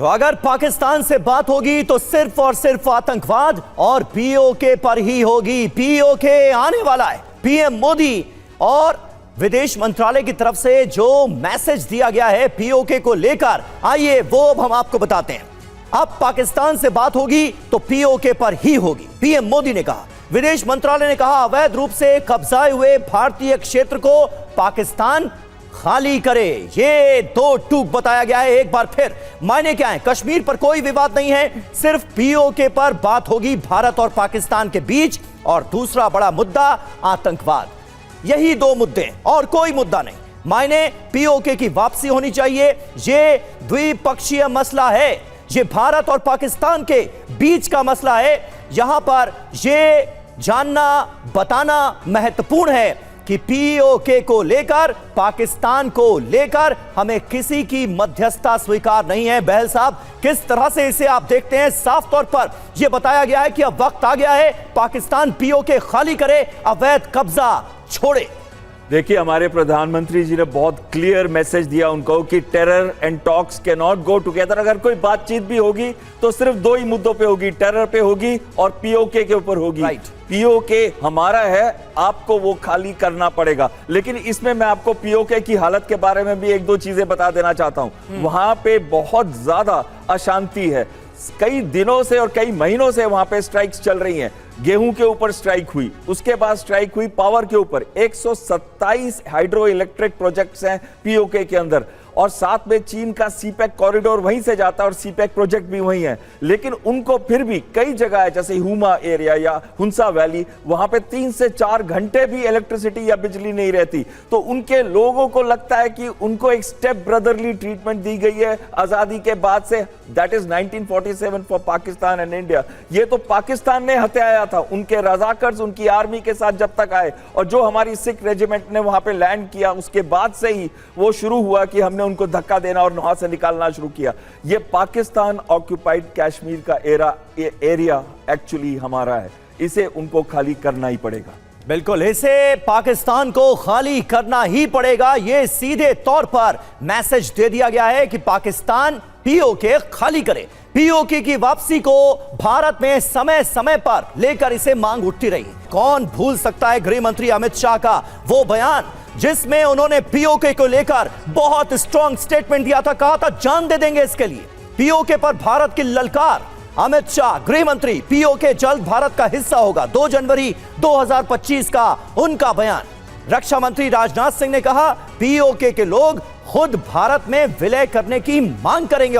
तो अगर पाकिस्तान से बात होगी तो सिर्फ और सिर्फ आतंकवाद और पीओके पर ही होगी। पीओके आने वाला है। पीएम मोदी और विदेश मंत्रालय की तरफ से जो मैसेज दिया गया है पीओके को लेकर, आइए वो अब हम आपको बताते हैं। अब पाकिस्तान से बात होगी तो पीओके पर ही होगी, पीएम मोदी ने कहा। विदेश मंत्रालय ने कहा अवैध रूप से कब्जाए हुए भारतीय क्षेत्र को पाकिस्तान खाली करे। ये दो टूक बताया गया है। एक बार फिर मायने क्या है? कश्मीर पर कोई विवाद नहीं है, सिर्फ पीओके पर बात होगी भारत और पाकिस्तान के बीच। और दूसरा बड़ा मुद्दा आतंकवाद। यही दो मुद्दे और कोई मुद्दा नहीं। मायने पीओके की वापसी होनी चाहिए। ये द्विपक्षीय मसला है, ये भारत और पाकिस्तान के बीच का मसला है। यहां पर ये जानना बताना महत्वपूर्ण है कि पीओके को लेकर, पाकिस्तान को लेकर हमें किसी की मध्यस्थता स्वीकार नहीं है। बहल साहब, किस तरह से इसे आप देखते हैं? साफ तौर पर यह बताया गया है कि अब वक्त आ गया है पाकिस्तान पीओके खाली करे, अवैध कब्जा छोड़े। देखिए, हमारे प्रधानमंत्री जी ने बहुत क्लियर मैसेज दिया उनको कि terror and talks can not go together. अगर कोई बातचीत भी होगी तो सिर्फ दो ही मुद्दों पे होगी, टेरर पे होगी और पीओके के ऊपर होगी। पीओके हमारा है, आपको वो खाली करना पड़ेगा। लेकिन इसमें मैं आपको पीओके की हालत के बारे में भी एक दो चीजें बता देना चाहता हूं। वहां पे बहुत ज्यादा अशांति है। कई दिनों से और कई महीनों से वहां पे स्ट्राइक्स चल रही हैं। गेहूं के ऊपर स्ट्राइक हुई, उसके बाद स्ट्राइक हुई पावर के ऊपर। 127 हाइड्रो इलेक्ट्रिक प्रोजेक्ट्स हैं पीओके के अंदर, और साथ में चीन का सीपेक कॉरिडोर वहीं से जाता है और सीपेक प्रोजेक्ट भी वहीं है। लेकिन उनको फिर भी कई जगह है, जैसे हुमा एरिया या हुंसा वैली, वहां पे 3 से 4 घंटे भी इलेक्ट्रिसिटी या बिजली नहीं रहती। तो उनके लोगों को लगता है कि उनको एक स्टेप ब्रदरली ट्रीटमेंट दी गई है आजादी के बाद से। That is 1947 for Pakistan and India. ये तो पाकिस्तान ने हत्याया था। उनके रजाकर्स उनकी आर्मी के साथ जब तक आए और जो हमारी सिख रेजिमेंट ने वहां पे लैंड किया, उसके बाद से ही वो शुरू हुआ कि हमने उनको धक्का देना और वहां से निकालना शुरू किया। ये पाकिस्तान ऑक्यूपाइड कश्मीर का एरिया एक्चुअली हमारा है। इसे उनको खाली करना ही पड़ेगा। बिल्कुल, इसे पाकिस्तान को खाली करना ही पड़ेगा। यह सीधे तौर पर मैसेज दे दिया गया है कि पाकिस्तान पीओके खाली करे। पीओके की वापसी को भारत में समय समय पर लेकर इसे मांग उठती रही। कौन भूल सकता है गृह मंत्री अमित शाह का वो बयान, जिसमें उन्होंने पीओके को लेकर बहुत स्ट्रॉन्ग स्टेटमेंट दिया था। कहा था जान दे देंगे इसके लिए। पीओके पर भारत की ललकार। अमित शाह गृह मंत्री, पीओके जल्द भारत का हिस्सा होगा, 2 जनवरी 2025 का उनका बयान। रक्षा मंत्री राजनाथ सिंह ने कहा पीओके के लोग खुद भारत में विलय करने की मांग करेंगे।